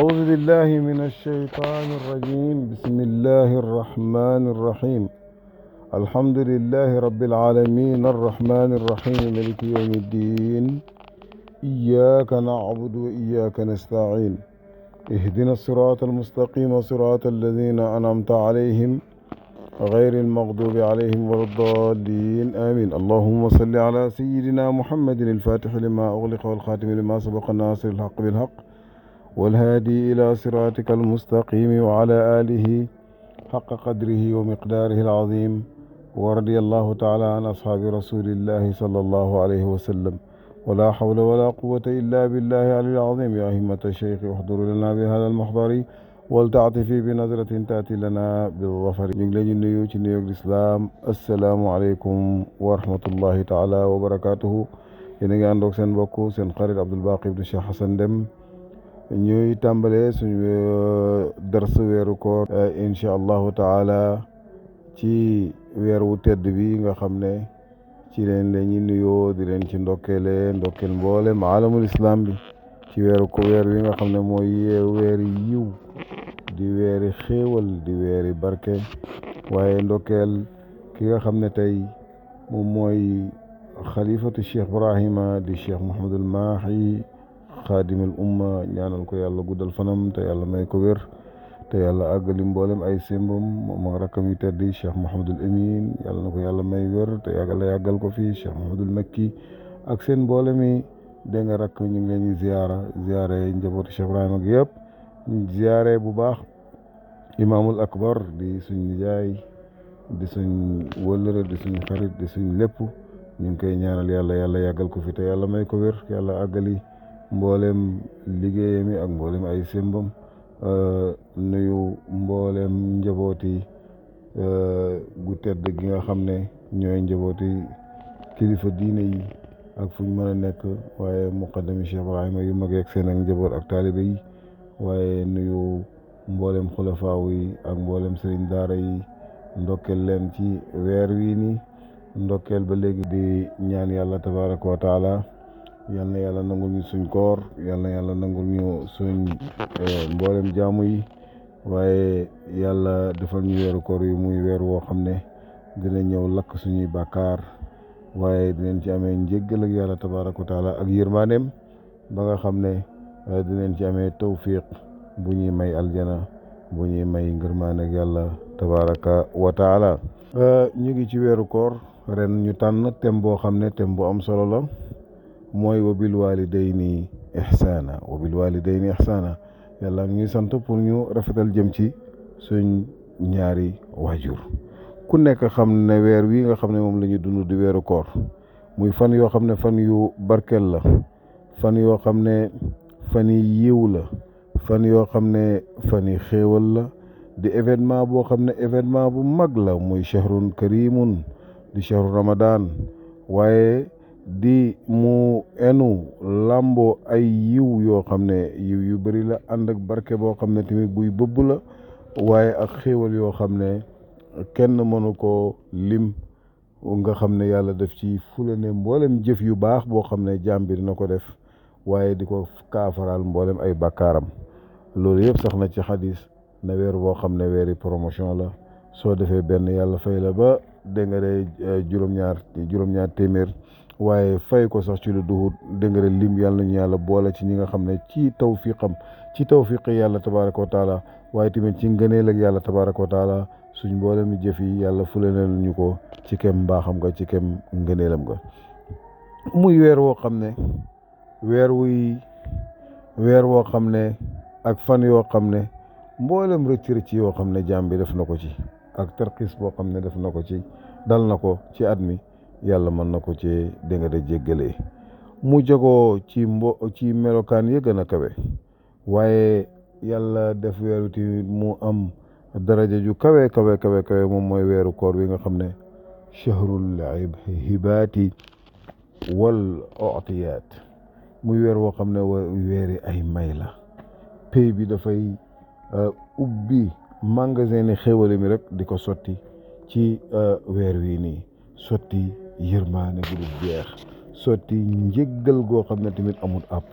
أعوذ بالله من الشيطان الرجيم بسم الله الرحمن الرحيم الحمد لله رب العالمين الرحمن الرحيم مالك يوم الدين إياك نعبد وإياك نستعين اهدنا الصراط المستقيم صراط الذين أنعمت عليهم غير المغضوب عليهم ولا الضالين آمين. اللهم صل على سيدنا محمد الفاتح لما أغلق والخاتم لما سبق الناصر الحق بالحق والهادي إلى صراطك المستقيم وعلى آله حق قدره ومقداره العظيم ورضي الله تعالى عن أصحاب رسول الله صلى الله عليه وسلم ولا حول ولا قوة إلا بالله العلي العظيم. يا همة الشيخ احضر لنا بهذا المحضر ولتعطفي بنظرة تأتي لنا بالظفر. ñu ngi leen di nuyu ci nuyug lislaam assalaamu aleykum wa rahmatullahi taala wa barakaatuhu. yéen a ngi àndoog seen mbokk seen xarit Abdul Baqi ibnu Cheikh Hassan Deme ñuy tàmbalee suñu dars weeru koor incha allahu taala ci weer wu tedd bi nga xam ne ci leen la ñuy nuyoo di leen ci ndokkeel mboolem alamul islam bi ci weeru ko weer wi nga xam ne mooy weeri yiw di weeri xéewal di weeri barke waaye ndokkeel ki nga xam ne tey moom mooy xalifatu Cheikh Ibrahima di Cheikh Mouhamadul Mahi xaadimul umma ñaanal ko yàlla guddal fanam te yàlla may ko wér te yàlla àggali mboolem ay sémbam moom ak rakkam yu tedd Cheikh Mouhamadul Amin yàlla na ko yàlla may wér te yàggal ko fii Cheikh Mouhamadul Makki ak seen mboolem yi dégg nga rakk ñu ngi leen di ziyaare njabootu Cheikh Ibrahima gi yëpp ziyaare bu baax imaamul akbar di suñ nijaay di suñ wëllëre di suñ xarit di suñ lépp ñu ngi koy ñaanal yàlla yàggal ko fi te yàlla may ko wér yàlla àggali mboolem liggéeyam yi ak mboolem ay sémbam nuyu mboolem njabooti gu tedd gi nga xam ne ñooy njabooti kilifa diine yi ak fu ñu mën a nekk waaye muqaddami Cheikh Ibrahima yu mag ak seen ak njaboot ak taalibe yi waaye nuyu mboolem xulafaaw yi ak mboolem sëriñ daara yi ndokkeel leen ci weer wii nii ndokkeel ba léegi di ñaan yàlla tabaraka wa taala yal na yàlla nangul ñu suñ koor yal na yàlla nangul ñu suñ mboolem jaamu yi waaye yàlla defal ñu weeru koor yi muy weer woo xam ne dina ñëw lakk suñuy bàkkaar waaye dinañ ci amee njéggal ak yàlla tabaraka wa taala ak yërmaaneem ba nga xam ne dinañ ci amee tawfiq bu ñuy may aljana bu ñuy may ngërmaan ak yàlla tabaraka wa taala. ñu ngi ci weeru koor ren ñu tànn thème boo xam ne thème bu am solo la mooy wa bil walidayni ihsaana yàlla ñuy sant pour ñu rafetal jëm ci suñ ñaari waajur. ku nekk xam ne weer wi nga xam ne moom la ñu dund di weeru koor muy fan yoo xam ne fan yu barkeel la fan yoo xam ne fan yi yiw la fan yoo xam ne fan yi xéewal la di événement boo xam ne événement bu mag la muy shahrun karimun di shahru ramadan waaye di mu enu làmboo ay yiw yoo xam ne yiw yu bari la ànd ak barke boo xam ne tamit buy bëbb la waaye ak xéewal yoo xam ne kenn mënu ko lim nga xam ne yàlla def ci fula ne mboolem jëf yu baax boo xam ne jaam bi dina ko def waaye di ko kaafaral mboolem ay bàkkaaram. loolu yëpp sax na ci xadis na weer boo xam ne weeri promotion la soo defee benn yàlla fay la ba dégg nga de juróom-ñaar téeméer waaye fay ko sax ci lu duhut dégg nga de lim yàlla nañu yàlla boole ci ñi nga xam ne ci tawfiq yàlla tabaraka wa taala waaye tamit ci ngëneel ak yàlla tabaraka wa taala suñ mboolem jëf yi yàlla fulaneel ñu ko ci kem mbaaxam nga ci kem ngëneelam nga. muy weer woo xam ne weer woo xam ne ak fan yoo xam ne mboolem rëcc yoo xam ne jaam bi def na ko ci ak tarxiis boo xam ne def na ko ci dal na ko ci at mi yàlla mën na ko ci dégg nga de jéggalee mu jogoo ci melokaan ya gën a kawe waaye yàlla def weeru tamit mu am daraja ju kawe moom mooy weeru koor wi nga xam ne shahrul hibaati wal utiyaat muy weer woo xam ne weeri ay may la pay bi dafay ubbi magasin ni xéwale mi rek di ko sotti ci weer wi nii sotti yërmaane gu dul jeex sotti njéggal goo xam ne tamit amul àpp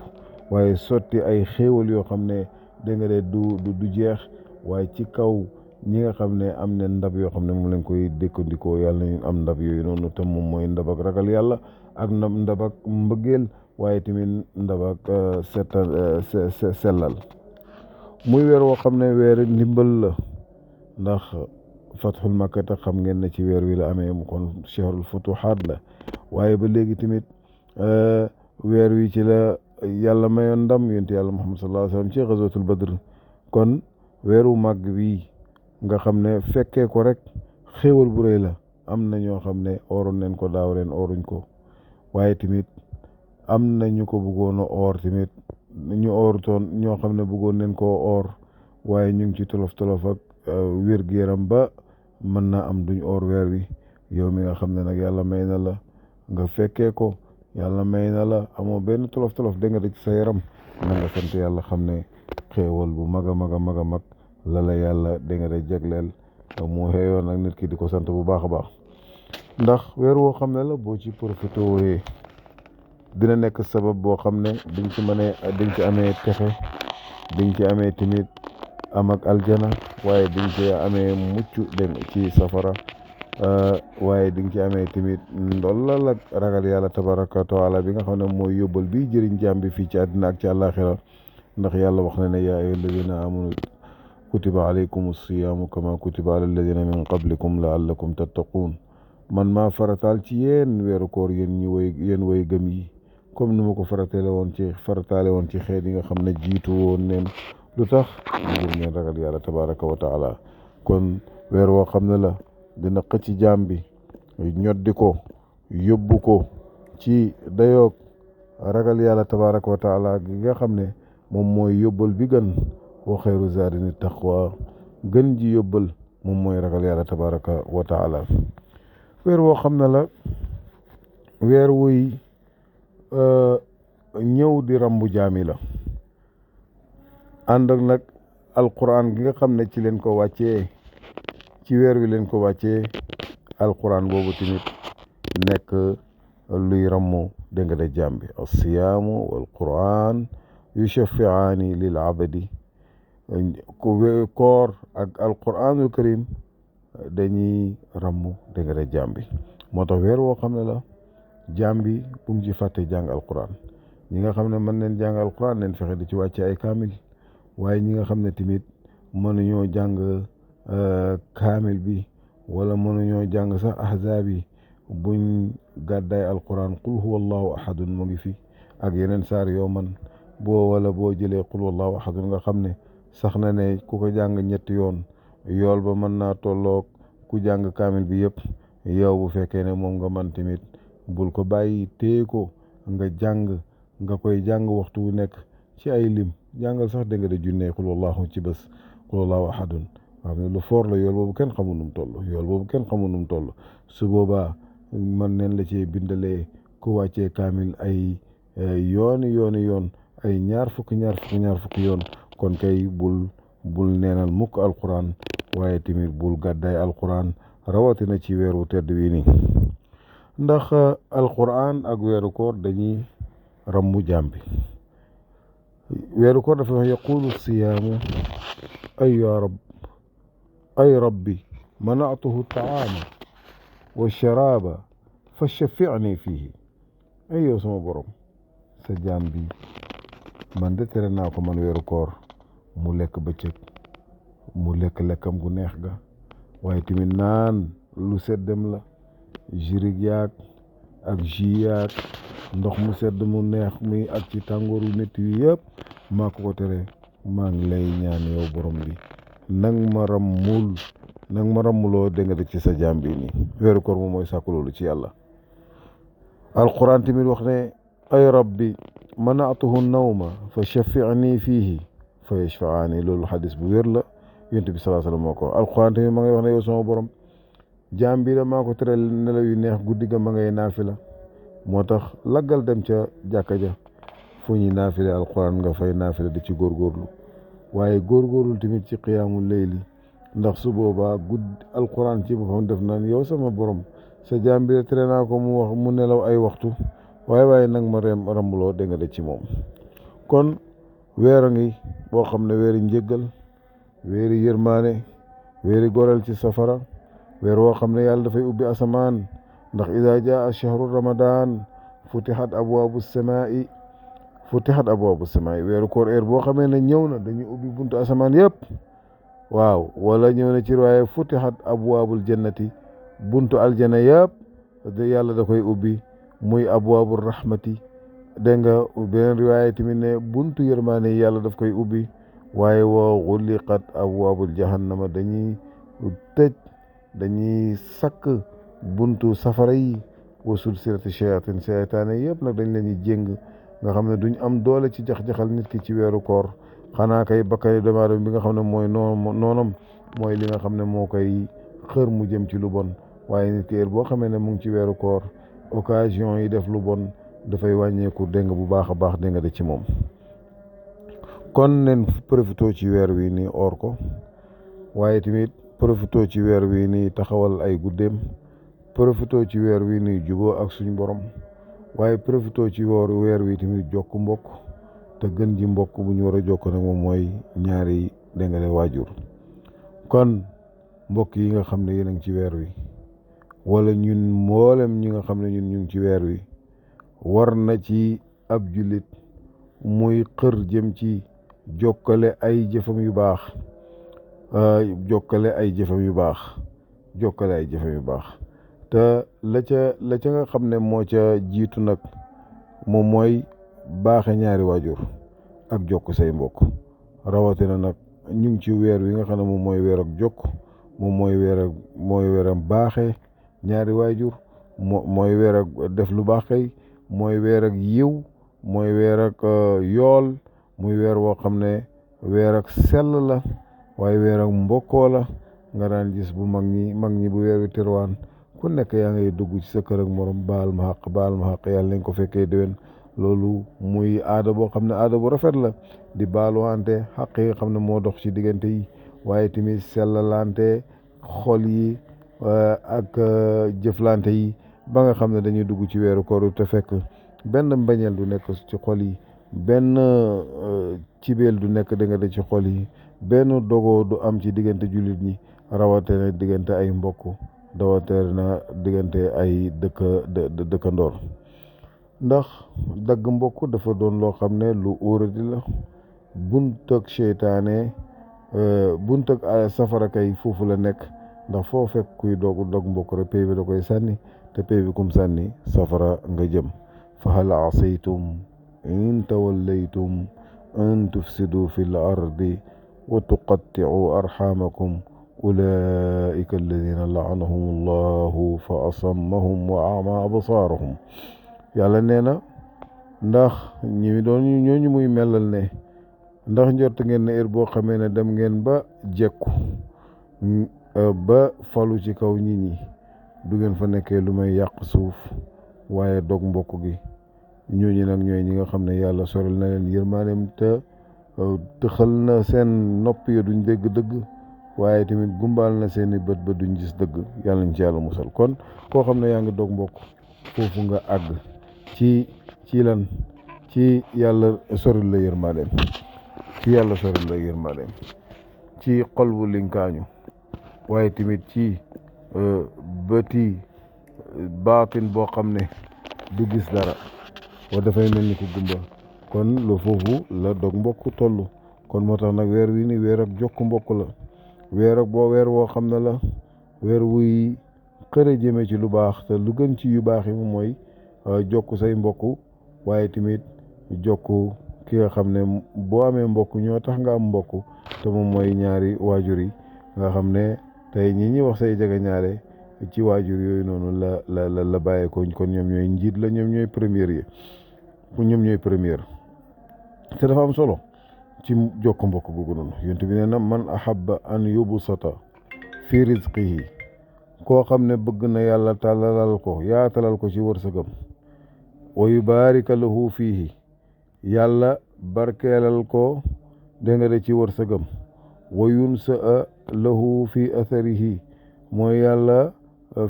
waaye sotti ay xéewal yoo xam ne dégg nga de du jeex waaye ci kaw ñi nga xam ne am ne ndab yoo xam ne moom lañ koy dékkandikoo yàlla nañu am ndab yooyu noonu te moom mooy ndab ak ragal yàlla ak ndab ak mbëggeel waaye tamit ndab ak sellal muy weer woo xam ne weer ndimbal la ndax fatxul makkata xam ngeen ne ci weer wi la amee mu kon chehrul futuhaat la waaye ba léegi tamit weer wi ci la yàlla mayoon ndam yonent yàlla muhammad sallallahu alayhi wa sallam ci ghazwatul badr kon weeru màgg wi nga xam ne fekkee ko rek xéewal bu rëy la am na ñoo xam ne ooroon neen ko daaw ren ooruñ ko waaye tamit am na ñu ko bëggoon a oor tamit ñu oorutoon ñoo xam ne bëggoon neen koo oor waaye ñu ngi ci tolof ak wér-gu-yaram ba mën naa am duñ oor weer wi yow mi nga xam ne nag yàlla may na la nga fekkee ko yàlla may na la amoo benn tolof dégg nga ci sa yaram na nga sant yàlla xam ne xéewal bu mag a mag a mag a mag la yàlla dégg nga de jagleel mu xeeyoon nag nit ki di ko sant bu baax a baax ndax weer woo xam ne la boo ci profité wooyee dina nekk sabab boo xam ne diñ ci amee texe diñ ci amee timit am ak aljana waaye diñ ci amee mucc dem ci safara waaye diñ ci amee timit ndollal ak ragal yàlla tabaraka wa taala bi nga xam ne mooy yóbbal bi jëriñ jaam bi fii ci àddina ak ci àllaaxira ndax yàlla wax na ne yaa ayyuha alladina amanu kutiba alaykum siyaamu kama kutiba ala alladina min qablikum laallakum tattaquun man maa farataal ci yéen weeru koor yéen way gëm yi comme ni ma ko farataale woon ci xeet yi nga xam ne jiitu woon neen lu tax ngir ngeen ragal yàlla tabaraka wa taala kon weer woo xam ne la dina xëcc jaam bi ñoddi ko yóbbu ko ci dayoog ragal yàlla tabaraka wa taala gi nga xam ne moom mooy yóbbal bi gën wa xayru zaadini taqwa gën ji yóbbal moom mooy ragal yàlla tabaraka wa taala weer woo xam ne la weer wuy ñëw di rambu jaami la ànd ak nag alquran gi nga xam ne ci leen ko wàccee ci weer wi leen ko wàccee alquran boobu tamit nekk luy rammu dégg nga de jaam bi alsiyaamu wal quran yushafiaani lil abadi koor ak alquranul karim dañuy rammu dégg nga de jaam bi moo tax weer woo xam ne la jaam bi bu mu ci fàtte jàng alquran ñi nga xam ne mën neen jàng alquran neen fexe di ci wàcce ay kaamil waaye ñi nga xam ne tamit mënuñoo jàng kaamil bi wala mënuñoo jàng sax ahzaab yi buñ gàddaay alquran qul huwa allahu ahadun mu ngi fi ak yeneen saar yoo man boo jëlee qul huwa allahu ahadun nga xam ne sax na ne ku ko jàng ñetti yoon yool ba mën naa tolloog ku jàng kaamil bi yëpp yow bu fekkee ne moom nga man tamit bul ko bàyyi téye ko nga koy jàng waxtu wu nekk ci ay lim jàngal sax dégg nga de junne qul wallahu ci bés qul wallahu ahadun xam ne lu foor la yool boobu kenn xamul nu mu toll su boobaa man neen la ci bindalee ku wàccee kaamil ay yoon ay ñaar fukki yoon kon kay bul neenal mukk alquran waaye tamit bul gàddaay alquran rawatina ci weeru tedd wi nii ndax alquran ak weeru koor dañuy rammu jaam bi weeru koor dafa wax yaqulu siyaamu ay rabbi manatuhu taama wa sharaaba fa shafi'ni fihi ay yow sama borom sa jaam bi man de tere naa ko man weeru koor mu lekk bëccëg mu lekk lekkam gu neex ga waaye tamit naan lu seddem la jirig yaag ak ji yaag ndox mu sedd mu neex muy ak ci tàngooru métti wi yëpp maa ko tere maa ngi lay ñaan yow borom bi nang ma rammuloo dégg nga ci sa jaam bi nii weeru koor moom mooy sàkku loolu ci yàlla alquran tamit wax ne ay rabbi manatuhu nawma fa shafi'ni fihi fa yashfa'ani loolu xadis bu wér la yonent bi sallallahu alayhi wasallam moo ko alquran tamit ma ngay wax ne yow sama borom jaam bi la maa ko tere nelaw yu neex guddi ga ma ngay naafila moo tax laggal dem ca jàkka ja fu ñuy naafile alquran nga fay naafile di ci góorgóorlu waaye góorgóorlu tamit ci qiyaamul layli ndax su boobaa alquran ci boppam def naan yow sama borom sa jaam bi la tere naa ko mu nelaw ay waxtu waaye nag ma rambuloo dégg nga de ci moom kon weer a ngi boo xam ne weeri njéggal weeri yërmaane weeri goreel ci safara weer woo xam ne yàlla dafay ubbi asamaan ndax ida jaa shahru ramadan futixat abwaabu samaa'i weeru koor boo xamee ne ñëw na dañuy ubbi buntu asamaan yëpp waaw wala ñëw na ci riwaaya futixat abwaabul jannati buntu aljana yëpp yàlla da koy ubbi muy abwaabu rahmati dégg nga beneen riwaaya tamit ne buntu yërmaane yi yàlla daf koy ubbi waaye wa xuliqat abwaabul jahannama dañuy sakk buntu safara yi wa sulsilati shayatin seytaane yëpp nag dañ leen di jéng nga xam ne duñ am doole ci jax-jaxal nit ki ci weeru koor xanaa kay bakkani doomu aadama bi nga xam ne mooy noonam mooy li nga xam ne moo koy xër mu jëm ci lu bon waaye nit ki boo xamee ne mu ngi ci weeru koor occasion yi def lu bon dafay wàññeeku dégg nga bu baax a baax dégg nga de ci moom kon nen profité ci weer wi nii oor ko waaye tamit profité ci weer wi nii taxawal ay guddeem profité ci weer wi nii juboo ak suñu borom waaye profité ci weer wi tamit jokk mbokk te gën ji mbokk bu ñu war a jokk nag moom mooy ñaari dégg nga waajur kon mbokk yi nga xam ne yéen a ngi ci weer wi wala ñun mboolem ñi nga xam ne ñun ñu ngi ci weer wi war na ci ab jullit muy xër jëm ci jokkale ay jëfam yu baax jokkale ay jëfam yu baax te la ca nga xam ne moo ca jiitu nag moom mooy baaxe ñaari waajur ak jokk say mbokk rawatina nag ñu ngi ci weer wi nga xam ne moom mooy weer ak jokk moom mooy weeram baaxe ñaari waajur mooy weer ak def lu baax kay mooy weer ak yiw mooy weer ak yool muy weer woo xam ne weer ak sell la waaye weer ak mbokkoo la nga daan gis bu mag ñi bu weer wi terwaan ku nekk yaa ngay dugg ci sa kër ak morom baal ma xaq yàlla nañ ko fekkee déwén loolu muy aada boo xam ne aada bu rafet la di baaluwante xaq yi nga xam ne moo dox ci diggante yi waaye tamit sellalante xol yi ak jëflante yi ba nga xam ne dañuy dugg ci weeru koor te fekk benn mbañeel du nekk ci xol yi benn cibeel du nekk da nga de ci xol yi benn dogoo du am ci diggante jullit ñi rawate na diggante ay mbokk dawate na diggante ay dëkkandoor ndax dagg mbokk dafa doon loo xam ne lu óoradi la bunt ak seytaane bunt ak safara kay foofu la nekk ndax foo fekk kuy dog mbokk rek pay bi da koy sànni te pay bi kum sànni safara nga jëm fa hal asaytum in tawallaytum an tufsidu fi l ardi wa tuqatti'u arhamakum ulaika alladina la'anahum allahu fa asammahum wa ama absaarahum yàlla nee na ndax ñooñu muy melal ne ndax njort ngeen ne boo xamee ne dem ngeen ba jekku ba falu ci kaw nit ñi du ngeen fa nekkee lu may yàq suuf waaye dog mbokk gi ñooñu nag ñooy ñi nga xam ne yàlla soril na leen yërmaaneem te tëxal na seen nopp ya duñ dégg dëgg waaye tamit gumbaal na seeni bët ba duñ gis dëgg yàlla nañ ci yàlla musal kon koo xam ne yaa ngi dog mbokk foofu nga àgg ci lan ci yàlla soril la yërmaaneem ci xol bu linkaañu waaye tamit ci bëti baatin boo xam ne du gis dara wa dafay mel ni ko gumba kon lu foofu la dog mbokk toll kon moo tax nag weer wi ni weer ak jokk mbokk la weer woo xam ne la weer wuy xëre jëme ci lu baax te lu gën ci yu baax yi moom mooy jokk say mbokk waaye tamit jokk ki nga xam ne boo amee mbokk ñoo tax nga am mbokk te moom mooy ñaari waajur yi nga xam ne tey ñi wax say jege ñaare ci waajur yooyu noonu la bàyyeekoo kon ñoom ñooy njiit la ñoom ñooy première te dafa am solo ci jokk mbokk googu noonu yonent bi nee na man ahabba an yubsata fi rizqihi koo xam ne bëgg na yàlla yaatalal ko ci wërsëgam wa yubaarika lahu fiihi yàlla barkeelal ko dégg nga de ci wërsëgam wa yunsa lahu fi atharihi mooy yàlla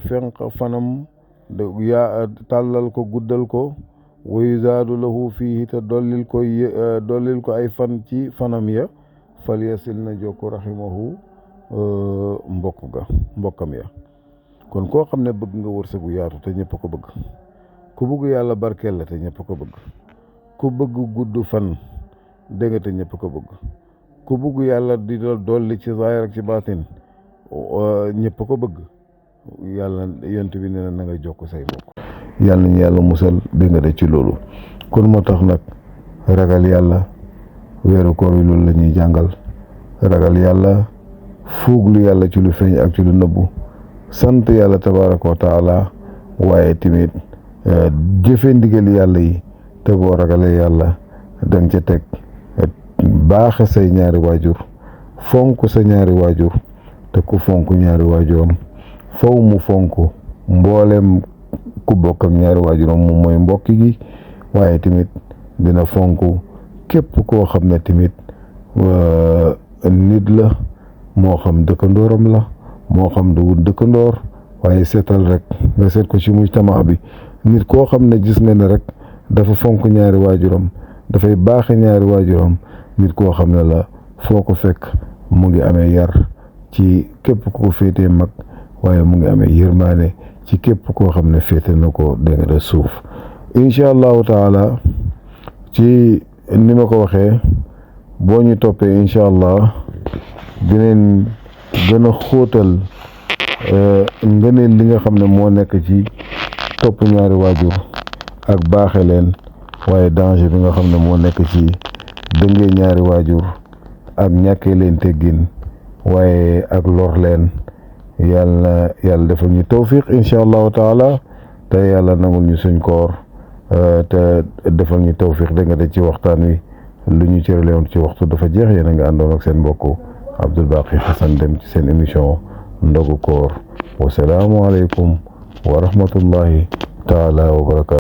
fenq fanam tàllal ko guddal ko wa yuzaadu lahu fiihi te dollil ko ay fan ci fanam ya fal yasil na jokku rahimahu mbokkam ya kon koo xam ne bëgg nga wërsëgu yaatu te ñëpp ko bëgg ku bëgg yàlla barkeel la te ñëpp ko bëgg ku bëgg gudd fan dégg nga te ñëpp ko bëgg ku bëgg yàlla di dolli ci zaahir ak ci baatin ñëpp ko bëgg yàlla yont bi nee na nga jokk say mbokk yàlla nañu yàlla musal dégg nga de ci loolu kon moo tax nag ragal yàlla weeru koor yi loolu la ñuy jàngal ragal yàlla fuuglu yàlla ci lu feeñ ak ci lu nëbbu sant yàlla tabaraka wa taala waaye tamit jëfe ndigal yàlla yi te boo ragalee yàlla danga ca teg baaxe say ñaari waajur fonk sa ñaari waajur te ku fonk ñaari waajuram faw mu fonk mboolem ku bokk ak ñaari waajuram moom mooy mbokki gi waaye tamit dina fonk képp koo xam ne tamit nit la moo xam dëkkandooram la moo xam du wut dëkkandoor waaye seetal rek nga seet ko ci mujtama bi nit koo xam ne gis nga ne rek dafa fonk ñaari waajuram dafay baaxe ñaari waajuram nit koo xam ne la foo ko fekk mu ngi amee yar ci képp ku ko féetee mag waaye mu ngi amee yërmaane ci képp koo xam ne féete na ko dégg nga suuf incha allahu taala ci ni ma ko waxee boo ñu toppee incha allah dinañ gën a xóotal ngëneel li nga xam ne moo nekk ci topp ñaari waajur ak baaxe leen waaye danger bi nga xam ne moo nekk ci dëngee ñaari waajur ak ñàkkee leen teggin waaye ak lor leen yàlla defal ñu tawfiq incha allahu taala te yàlla nangul ñu suñ koor te defal ñu tawfiq da nga de ci waxtaan wi lu ñu cërale woon ci waxtu dafa jeex yéen a nga àndoon ak seen mbokk Abdul Baqi Hasan Dem ci seen émission ndogu koor wasalaamu aleykum wa rahmatullahi taala wa barakatu